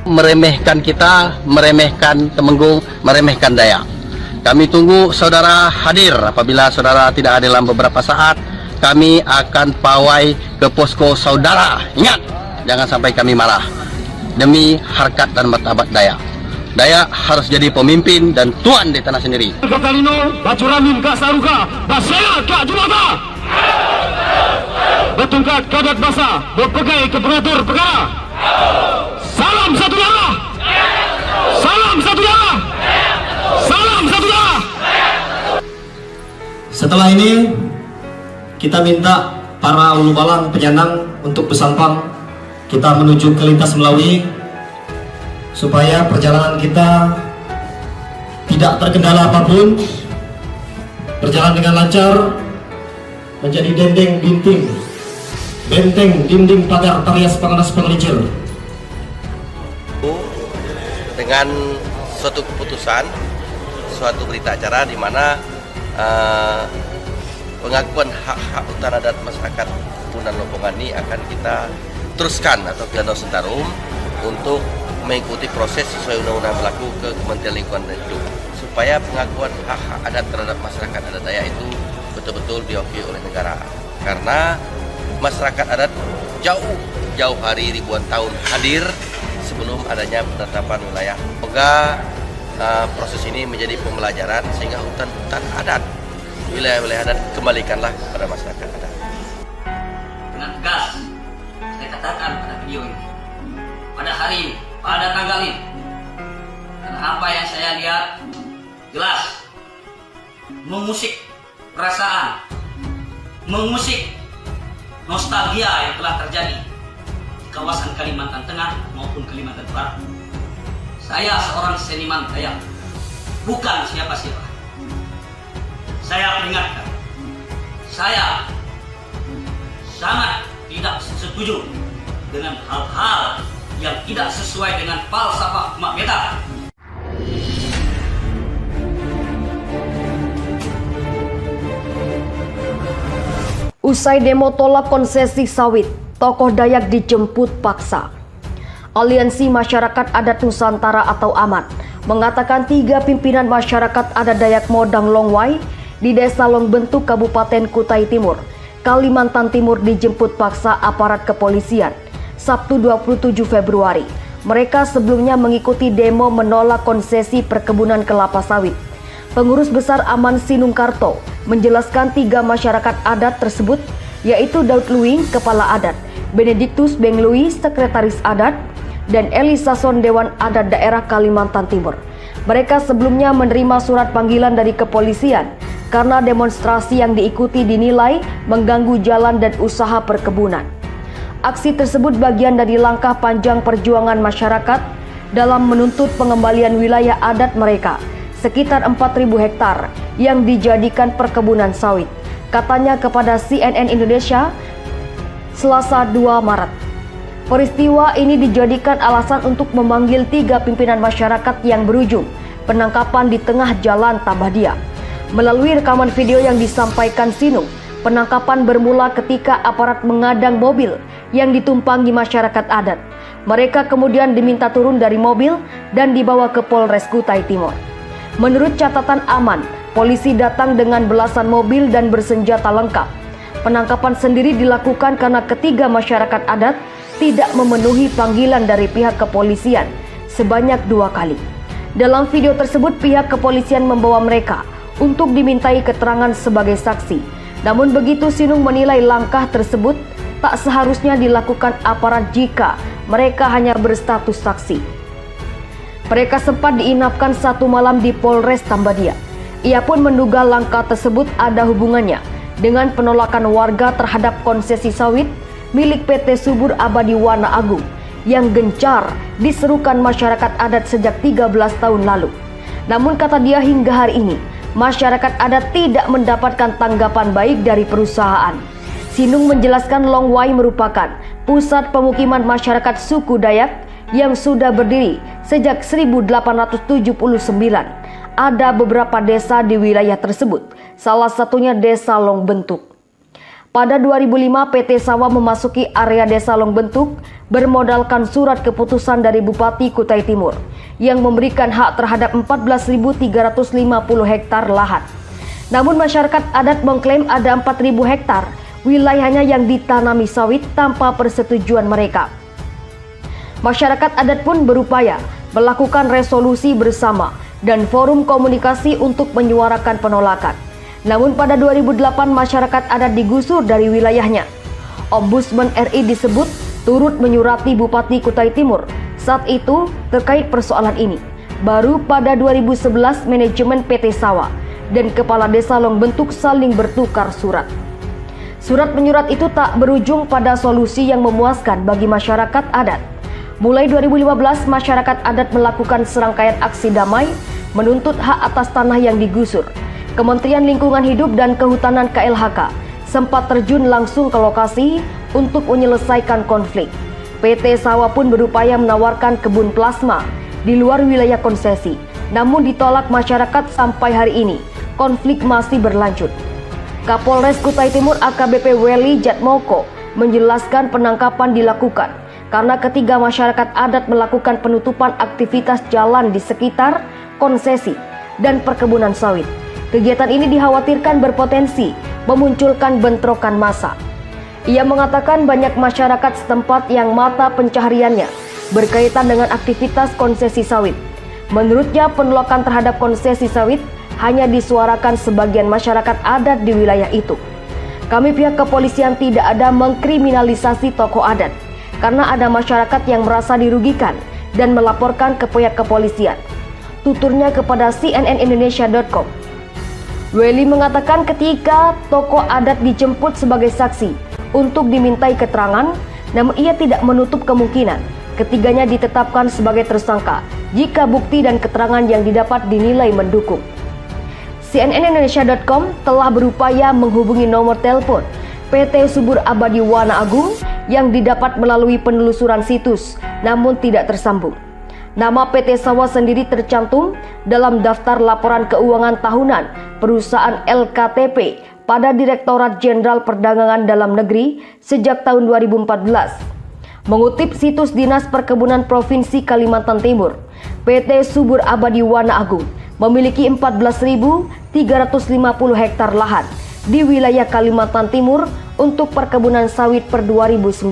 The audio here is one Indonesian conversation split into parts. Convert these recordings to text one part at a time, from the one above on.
meremehkan kita, meremehkan Temenggung, meremehkan Dayak. Kami tunggu saudara hadir. Apabila saudara tidak hadir dalam beberapa saat, kami akan pawai ke posko saudara. Ingat, jangan sampai kami marah. Demi harkat dan martabat Dayak. Dayak harus jadi pemimpin dan tuan di tanah sendiri. Kalino, Bacuramin Kak Saruka, Basaya Kak Jumata. Betungkat Kadat Basa, berpegai ke pengatur perkara. Salam satu darah. Salam satu darah. Salam satu darah. Setelah ini kita minta para ulu balang penyanang untuk bersampang. Kita menuju ke lintas Melawi supaya perjalanan kita tidak terkendala apapun, berjalan dengan lancar, menjadi dendeng binting, benteng dinding pagar parias penganas pengelicir. Dengan suatu keputusan, suatu berita acara di mana pengakuan hak-hak hutan adat masyarakat Punan Lompongan ini akan kita teruskan atau ke Danau Sentarum untuk mengikuti proses sesuai undang-undang berlaku ke Kementerian Lingkungan Hidup supaya pengakuan hak-hak adat terhadap masyarakat adat Dayak itu betul-betul diakui oleh negara, karena masyarakat adat jauh hari ribuan tahun hadir sebelum adanya penetapan wilayah. Semoga proses ini menjadi pembelajaran sehingga hutan-hutan adat, wilayah-wilayah adat kembalikanlah kepada masyarakat adat. Dengan tegas saya katakan pada video ini, pada hari ini, pada tanggal ini, karena apa yang saya lihat jelas mengusik perasaan, mengusik nostalgia yang telah terjadi di kawasan Kalimantan Tengah maupun Kalimantan Barat. Saya seorang seniman Dayak, bukan siapa-siapa. Saya peringatkan, saya sangat tidak setuju dengan hal-hal yang tidak sesuai dengan falsafah Mak Beta. Usai demo tolak konsesi sawit, tokoh Dayak dijemput paksa. Aliansi Masyarakat Adat Nusantara atau AMAN mengatakan 3 pimpinan masyarakat adat Dayak Modang Longwai di Desa Longbentuk, Kabupaten Kutai Timur, Kalimantan Timur dijemput paksa aparat kepolisian Sabtu 27 Februari. Mereka sebelumnya mengikuti demo menolak konsesi perkebunan kelapa sawit. Pengurus Besar AMAN Sinungkarto menjelaskan 3 masyarakat adat tersebut, yaitu Daud Luing, Kepala Adat, Benediktus Benglui, Sekretaris Adat, dan Elisason, Dewan Adat Daerah Kalimantan Timur. Mereka sebelumnya menerima surat panggilan dari kepolisian karena demonstrasi yang diikuti dinilai mengganggu jalan dan usaha perkebunan. Aksi tersebut bagian dari langkah panjang perjuangan masyarakat dalam menuntut pengembalian wilayah adat mereka, sekitar 4.000 hektar yang dijadikan perkebunan sawit, katanya kepada CNN Indonesia Selasa 2 Maret. Peristiwa ini dijadikan alasan untuk memanggil 3 pimpinan masyarakat yang berujung penangkapan di tengah jalan Tambahdia. Melalui rekaman video yang disampaikan Sinung, penangkapan bermula ketika aparat mengadang mobil yang ditumpangi masyarakat adat. Mereka kemudian diminta turun dari mobil dan dibawa ke Polres Kutai Timur. Menurut catatan AMAN, polisi datang dengan belasan mobil dan bersenjata lengkap. Penangkapan sendiri dilakukan karena ketiga masyarakat adat tidak memenuhi panggilan dari pihak kepolisian sebanyak 2 kali. Dalam video tersebut, pihak kepolisian membawa mereka untuk dimintai keterangan sebagai saksi. Namun begitu, Sinung menilai langkah tersebut tak seharusnya dilakukan aparat jika mereka hanya berstatus saksi. Mereka sempat diinapkan 1 malam di Polres Tambahdia. Ia pun menduga langkah tersebut ada hubungannya dengan penolakan warga terhadap konsesi sawit milik PT Subur Abadi Wana Agung yang gencar diserukan masyarakat adat sejak 13 tahun lalu. Namun kata dia, hingga hari ini masyarakat adat tidak mendapatkan tanggapan baik dari perusahaan. Sinung menjelaskan Longwai merupakan pusat pemukiman masyarakat suku Dayak yang sudah berdiri sejak 1879. Ada beberapa desa di wilayah tersebut, salah satunya Desa Longbentuk. Pada 2005, PT Sawa memasuki area Desa Longbentuk bermodalkan surat keputusan dari Bupati Kutai Timur yang memberikan hak terhadap 14.350 hektar lahan. Namun masyarakat adat mengklaim ada 4.000 hektar wilayahnya yang ditanami sawit tanpa persetujuan mereka. Masyarakat adat pun berupaya melakukan resolusi bersama dan forum komunikasi untuk menyuarakan penolakan. Namun pada 2008 masyarakat adat digusur dari wilayahnya. Ombudsman RI disebut turut menyurati Bupati Kutai Timur saat itu terkait persoalan ini. Baru pada 2011 manajemen PT Sawa dan Kepala Desa Longbentuk saling bertukar surat. Surat menyurat itu tak berujung pada solusi yang memuaskan bagi masyarakat adat. Mulai 2015 masyarakat adat melakukan serangkaian aksi damai menuntut hak atas tanah yang digusur. Kementerian Lingkungan Hidup dan Kehutanan KLHK sempat terjun langsung ke lokasi untuk menyelesaikan konflik. PT Sawa pun berupaya menawarkan kebun plasma di luar wilayah konsesi, namun ditolak masyarakat sampai hari ini. Konflik masih berlanjut. Kapolres Kutai Timur AKBP Weli Jatmoko menjelaskan penangkapan dilakukan karena ketiga masyarakat adat melakukan penutupan aktivitas jalan di sekitar konsesi dan perkebunan sawit. Kegiatan ini dikhawatirkan berpotensi memunculkan bentrokan massa. Ia mengatakan banyak masyarakat setempat yang mata pencahariannya berkaitan dengan aktivitas konsesi sawit. Menurutnya penolakan terhadap konsesi sawit hanya disuarakan sebagian masyarakat adat di wilayah itu. Kami pihak kepolisian tidak ada mengkriminalisasi tokoh adat karena ada masyarakat yang merasa dirugikan dan melaporkan ke pihak kepolisian. Tuturnya kepada cnnindonesia.com. Weli mengatakan ketika tokoh adat dijemput sebagai saksi untuk dimintai keterangan, namun ia tidak menutup kemungkinan ketiganya ditetapkan sebagai tersangka jika bukti dan keterangan yang didapat dinilai mendukung. cnnindonesia.com telah berupaya menghubungi nomor telepon PT Subur Abadi Wana Agung yang didapat melalui penelusuran situs, namun tidak tersambung. Nama PT Sawa sendiri tercantum dalam daftar laporan keuangan tahunan perusahaan LKTP pada Direktorat Jenderal Perdagangan Dalam Negeri sejak tahun 2014. Mengutip situs Dinas Perkebunan Provinsi Kalimantan Timur, PT Subur Abadi Wana Agung memiliki 14.350 hektar lahan di wilayah Kalimantan Timur untuk perkebunan sawit per 2009.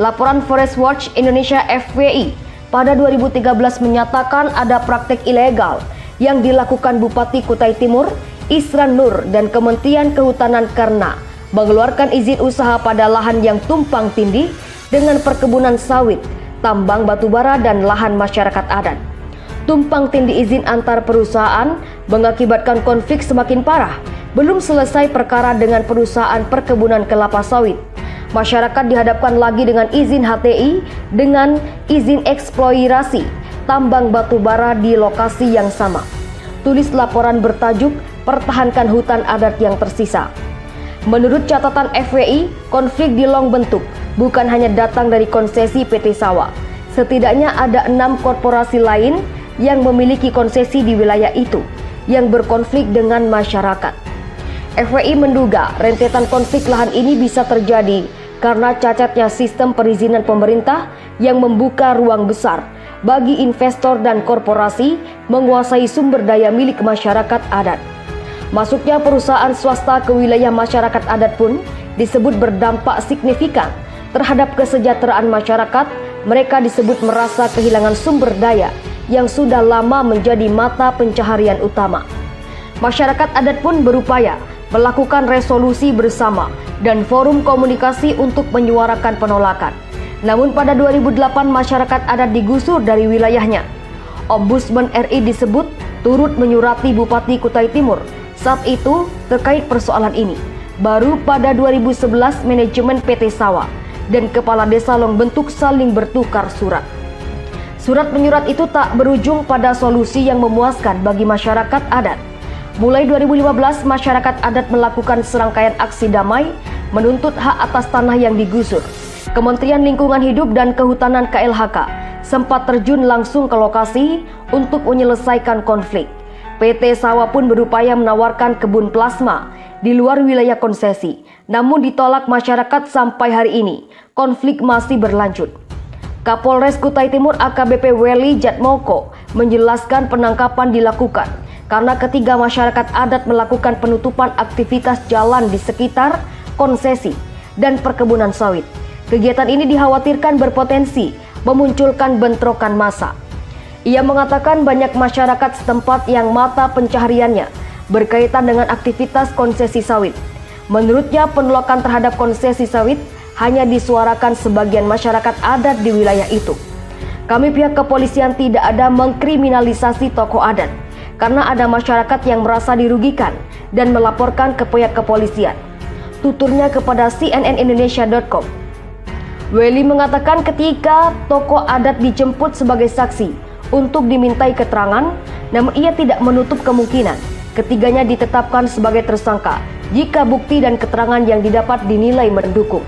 Laporan Forest Watch Indonesia FWI pada 2013 menyatakan ada praktek ilegal yang dilakukan Bupati Kutai Timur, Isran Nur dan Kementerian Kehutanan karena mengeluarkan izin usaha pada lahan yang tumpang tindih dengan perkebunan sawit, tambang batubara dan lahan masyarakat adat. Tumpang tindih izin antar perusahaan mengakibatkan konflik semakin parah. Belum selesai perkara dengan perusahaan perkebunan kelapa sawit. Masyarakat dihadapkan lagi dengan izin HTI dengan izin eksplorasi tambang batubara di lokasi yang sama. Tulis laporan bertajuk Pertahankan Hutan Adat yang Tersisa. Menurut catatan FWI, konflik di Longbentuk bukan hanya datang dari konsesi PT Sawa. Setidaknya ada 6 korporasi lain yang memiliki konsesi di wilayah itu yang berkonflik dengan masyarakat. FWI menduga rentetan konflik lahan ini bisa terjadi karena cacatnya sistem perizinan pemerintah yang membuka ruang besar bagi investor dan korporasi menguasai sumber daya milik masyarakat adat. Masuknya perusahaan swasta ke wilayah masyarakat adat pun disebut berdampak signifikan terhadap kesejahteraan masyarakat. Mereka disebut merasa kehilangan sumber daya yang sudah lama menjadi mata pencaharian utama. Masyarakat adat pun berupaya melakukan resolusi bersama dan forum komunikasi untuk menyuarakan penolakan. Namun pada 2008 masyarakat adat digusur dari wilayahnya. Ombudsman RI disebut turut menyurati Bupati Kutai Timur saat itu terkait persoalan ini. Baru pada 2011 manajemen PT Sawa dan Kepala Desa Longbentuk saling bertukar surat. Surat menyurat itu tak berujung pada solusi yang memuaskan bagi masyarakat adat. Mulai 2015, masyarakat adat melakukan serangkaian aksi damai menuntut hak atas tanah yang digusur. Kementerian Lingkungan Hidup dan Kehutanan KLHK sempat terjun langsung ke lokasi untuk menyelesaikan konflik. PT Sawah pun berupaya menawarkan kebun plasma di luar wilayah konsesi, namun ditolak masyarakat sampai hari ini. Konflik masih berlanjut. Kapolres Kutai Timur AKBP Weli Jatmoko menjelaskan penangkapan dilakukan karena ketiga masyarakat adat melakukan penutupan aktivitas jalan di sekitar konsesi dan perkebunan sawit. Kegiatan ini dikhawatirkan berpotensi memunculkan bentrokan massa. Ia mengatakan banyak masyarakat setempat yang mata pencahariannya berkaitan dengan aktivitas konsesi sawit. Menurutnya, penolakan terhadap konsesi sawit hanya disuarakan sebagian masyarakat adat di wilayah itu. Kami pihak kepolisian tidak ada mengkriminalisasi tokoh adat karena ada masyarakat yang merasa dirugikan dan melaporkan ke pihak kepolisian, tuturnya kepada cnnindonesia.com. Weli mengatakan ketika tokoh adat dijemput sebagai saksi untuk dimintai keterangan, namun ia tidak menutup kemungkinan ketiganya ditetapkan sebagai tersangka jika bukti dan keterangan yang didapat dinilai mendukung.